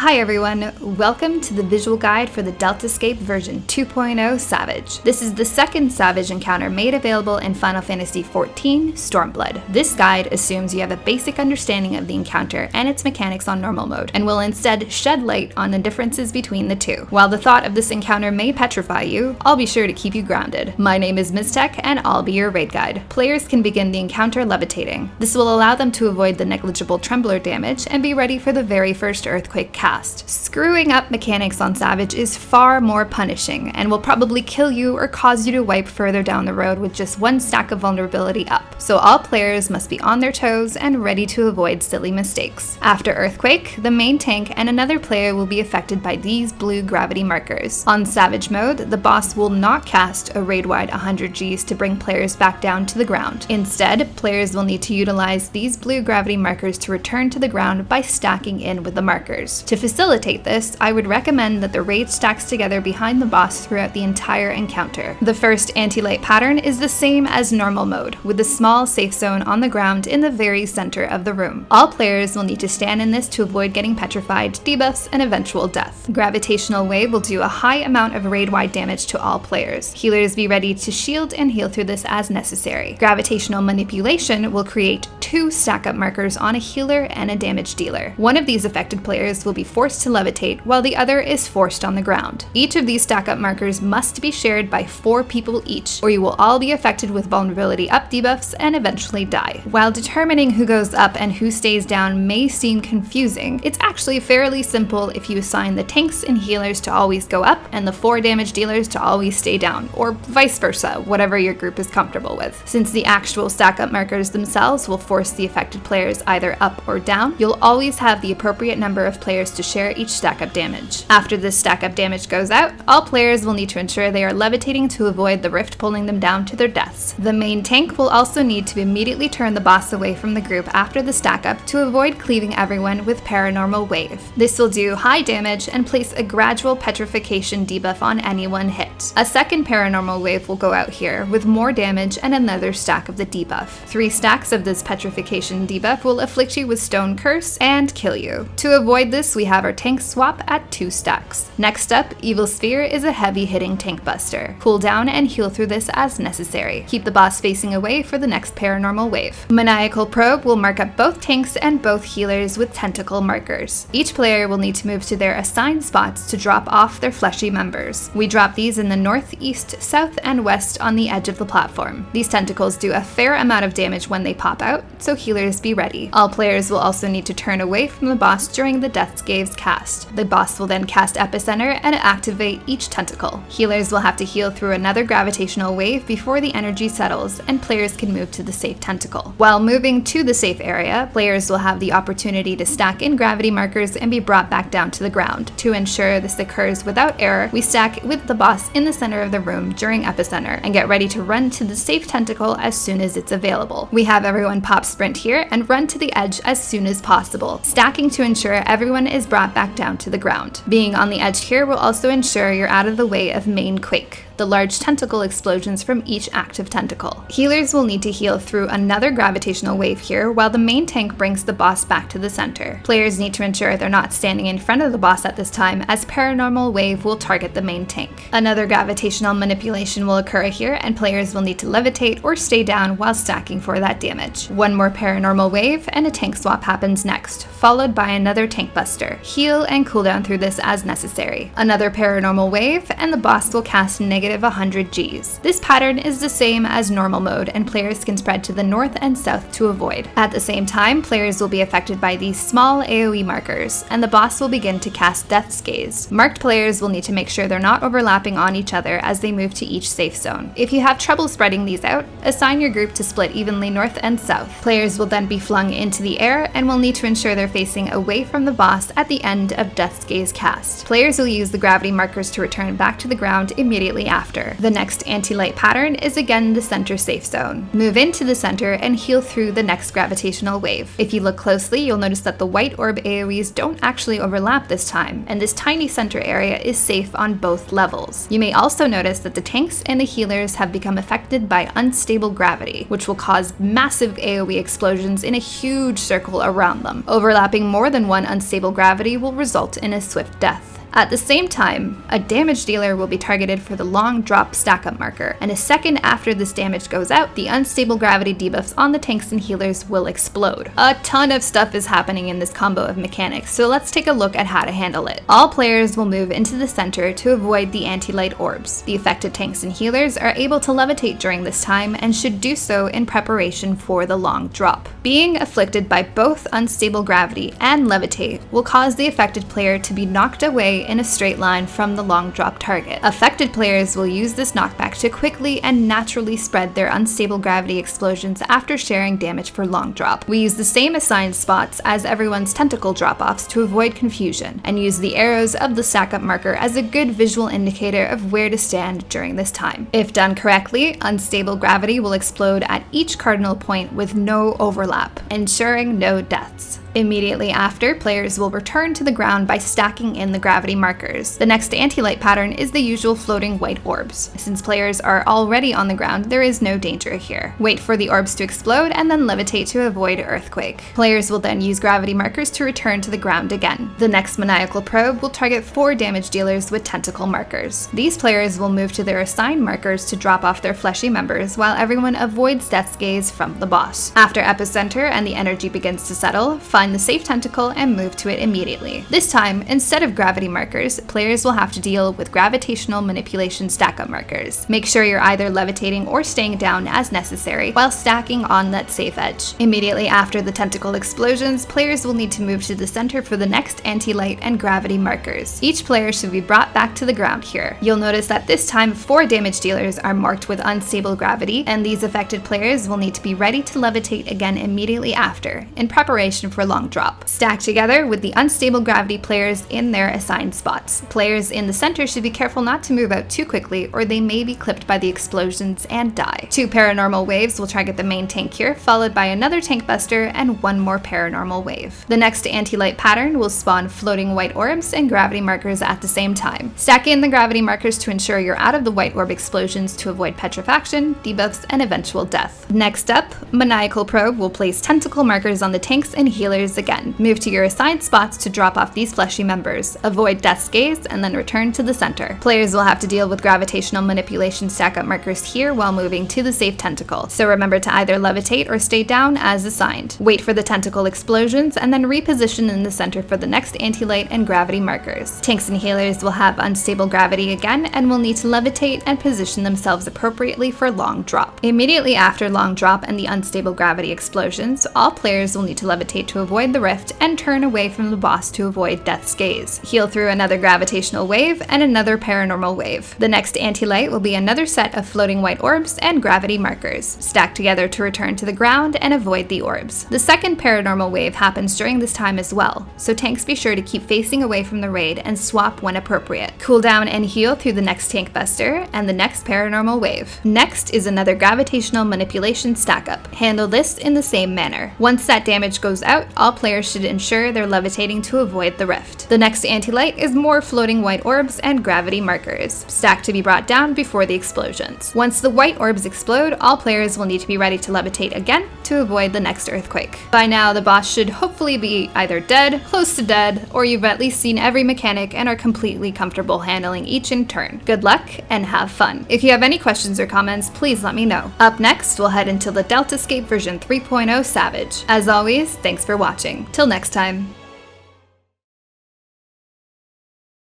Hi everyone, welcome to the visual guide for the Deltascape version 2.0 Savage. This is the second Savage encounter made available in Final Fantasy XIV Stormblood. This guide assumes you have a basic understanding of the encounter and its mechanics on normal mode, and will instead shed light on the differences between the two. While the thought of this encounter may petrify you, I'll be sure to keep you grounded. My name is Miztech and I'll be your raid guide. Players can begin the encounter levitating. This will allow them to avoid the negligible trembler damage and be ready for the very first earthquake cast. Screwing up mechanics on Savage is far more punishing and will probably kill you or cause you to wipe further down the road with just one stack of vulnerability up. So all players must be on their toes and ready to avoid silly mistakes. After Earthquake, the main tank and another player will be affected by these blue gravity markers. On Savage mode, the boss will not cast a raid-wide 100 Gs to bring players back down to the ground. Instead, players will need to utilize these blue gravity markers to return to the ground by stacking in with the markers. To facilitate this, I would recommend that the raid stacks together behind the boss throughout the entire encounter. The first anti-light pattern is the same as normal mode, with a small safe zone on the ground in the very center of the room. All players will need to stand in this to avoid getting petrified, debuffs, and eventual death. Gravitational Wave will do a high amount of raid-wide damage to all players. Healers be ready to shield and heal through this as necessary. Gravitational Manipulation will create 2 stack-up markers on a healer and a damage dealer. One of these affected players will be forced to levitate, while the other is forced on the ground. Each of these stack-up markers must be shared by 4 people each, or you will all be affected with vulnerability up debuffs and eventually die. While determining who goes up and who stays down may seem confusing, it's actually fairly simple if you assign the tanks and healers to always go up and the 4 damage dealers to always stay down, or vice versa, whatever your group is comfortable with. Since the actual stack-up markers themselves will force the affected players either up or down, you'll always have the appropriate number of players to share each stack-up damage. After this stack-up damage goes out, all players will need to ensure they are levitating to avoid the rift pulling them down to their deaths. The main tank will also need to immediately turn the boss away from the group after the stack-up to avoid cleaving everyone with Paranormal Wave. This will do high damage and place a gradual petrification debuff on anyone hit. A second Paranormal Wave will go out here with more damage and another stack of the debuff. 3 stacks of this petrification debuff will afflict you with Stone Curse and kill you. To avoid this, we have our tank swap at 2 stacks. Next up, Evil Sphere is a heavy hitting tank buster. Cool down and heal through this as necessary. Keep the boss facing away for the next Paranormal Wave. Maniacal Probe will mark up both tanks and both healers with tentacle markers. Each player will need to move to their assigned spots to drop off their fleshy members. We drop these in the north, east, south, and west on the edge of the platform. These tentacles do a fair amount of damage when they pop out, so healers be ready. All players will also need to turn away from the boss during the Deathscape's cast. The boss will then cast Epicenter and activate each tentacle. Healers will have to heal through another gravitational wave before the energy settles, and players can move to the safe tentacle. While moving to the safe area, players will have the opportunity to stack in gravity markers and be brought back down to the ground. To ensure this occurs without error, we stack with the boss in the center of the room during Epicenter and get ready to run to the safe tentacle as soon as it's available. We have everyone pop sprint here and run to the edge as soon as possible, stacking to ensure everyone is brought back down to the ground. Being on the edge here will also ensure you're out of the way of main quake, the large tentacle explosions from each active tentacle. Healers will need to heal through another gravitational wave here while the main tank brings the boss back to the center. Players need to ensure they're not standing in front of the boss at this time, as Paranormal Wave will target the main tank. Another gravitational manipulation will occur here, and players will need to levitate or stay down while stacking for that damage. One more Paranormal Wave and a tank swap happens next, followed by another tank buster. Heal and cooldown through this as necessary. Another Paranormal Wave and the boss will cast negative 100 Gs. This pattern is the same as normal mode, and players can spread to the north and south to avoid. At the same time, players will be affected by these small AoE markers, and the boss will begin to cast Death's Gaze. Marked players will need to make sure they're not overlapping on each other as they move to each safe zone. If you have trouble spreading these out, assign your group to split evenly north and south. Players will then be flung into the air and will need to ensure they're facing away from the boss at the end of Death's Gaze cast. Players will use the gravity markers to return back to the ground immediately after. The next anti-light pattern is again the center safe zone. Move into the center and heal through the next gravitational wave. If you look closely, you'll notice that the white orb AoEs don't actually overlap this time, and this tiny center area is safe on both levels. You may also notice that the tanks and the healers have become affected by unstable gravity, which will cause massive AoE explosions in a huge circle around them. Overlapping more than one unstable gravity will result in a swift death. At the same time, a damage dealer will be targeted for the long drop stack-up marker, and a second after this damage goes out, the unstable gravity debuffs on the tanks and healers will explode. A ton of stuff is happening in this combo of mechanics, so let's take a look at how to handle it. All players will move into the center to avoid the anti-light orbs. The affected tanks and healers are able to levitate during this time and should do so in preparation for the long drop. Being afflicted by both unstable gravity and levitate will cause the affected player to be knocked away in a straight line from the long drop target. Affected players will use this knockback to quickly and naturally spread their unstable gravity explosions after sharing damage for long drop. We use the same assigned spots as everyone's tentacle drop-offs to avoid confusion, and use the arrows of the stack-up marker as a good visual indicator of where to stand during this time. If done correctly, unstable gravity will explode at each cardinal point with no overlap, ensuring no deaths. Immediately after, players will return to the ground by stacking in the gravity markers. The next anti-light pattern is the usual floating white orbs. Since players are already on the ground, there is no danger here. Wait for the orbs to explode and then levitate to avoid earthquake. Players will then use gravity markers to return to the ground again. The next Maniacal probe will target 4 damage dealers with tentacle markers. These players will move to their assigned markers to drop off their fleshy members while everyone avoids death's gaze from the boss. After epicenter and the energy begins to settle, find the safe tentacle and move to it immediately. This time, instead of gravity markers, players will have to deal with gravitational manipulation stack-up markers. Make sure you're either levitating or staying down as necessary while stacking on that safe edge. Immediately after the tentacle explosions, players will need to move to the center for the next anti-light and gravity markers. Each player should be brought back to the ground here. You'll notice that this time 4 damage dealers are marked with unstable gravity, and these affected players will need to be ready to levitate again immediately after, in preparation for long drop. Stack together with the unstable gravity players in their assigned spots. Players in the center should be careful not to move out too quickly, or they may be clipped by the explosions and die. 2 paranormal waves will target the main tank here, followed by another tank buster and 1 more paranormal wave. The next anti-light pattern will spawn floating white orbs and gravity markers at the same time. Stack in the gravity markers to ensure you're out of the white orb explosions to avoid petrifaction, debuffs, and eventual death. Next up, Maniacal probe will place tentacle markers on the tanks and healers again. Move to your assigned spots to drop off these fleshy members. Avoid death's gaze and then return to the center. Players will have to deal with gravitational manipulation stack-up markers here while moving to the safe tentacle, so remember to either levitate or stay down as assigned. Wait for the tentacle explosions and then reposition in the center for the next anti-light and gravity markers. Tanks and healers will have unstable gravity again and will need to levitate and position themselves appropriately for long drop. Immediately after long drop and the unstable gravity explosions, all players will need to levitate to avoid the rift and turn away from the boss to avoid death's gaze. Heal through another gravitational wave and another paranormal wave. The next anti-light will be another set of floating white orbs and gravity markers. Stack together to return to the ground and avoid the orbs. The second paranormal wave happens during this time as well, so tanks be sure to keep facing away from the raid and swap when appropriate. Cool down and heal through the next tank buster and the next paranormal wave. Next is another gravitational manipulation stack-up. Handle this in the same manner. Once that damage goes out, all players should ensure they're levitating to avoid the rift. The next anti-light is more floating white orbs and gravity markers. Stack to be brought down before the explosions. Once the white orbs explode, all players will need to be ready to levitate again to avoid the next earthquake. By now, the boss should hopefully be either dead, close to dead, or you've at least seen every mechanic and are completely comfortable handling each in turn. Good luck and have fun. If you have any questions or comments, please let me know. Up next, we'll head into the Deltascape version 3.0 Savage. As always, thanks for watching. Till next time.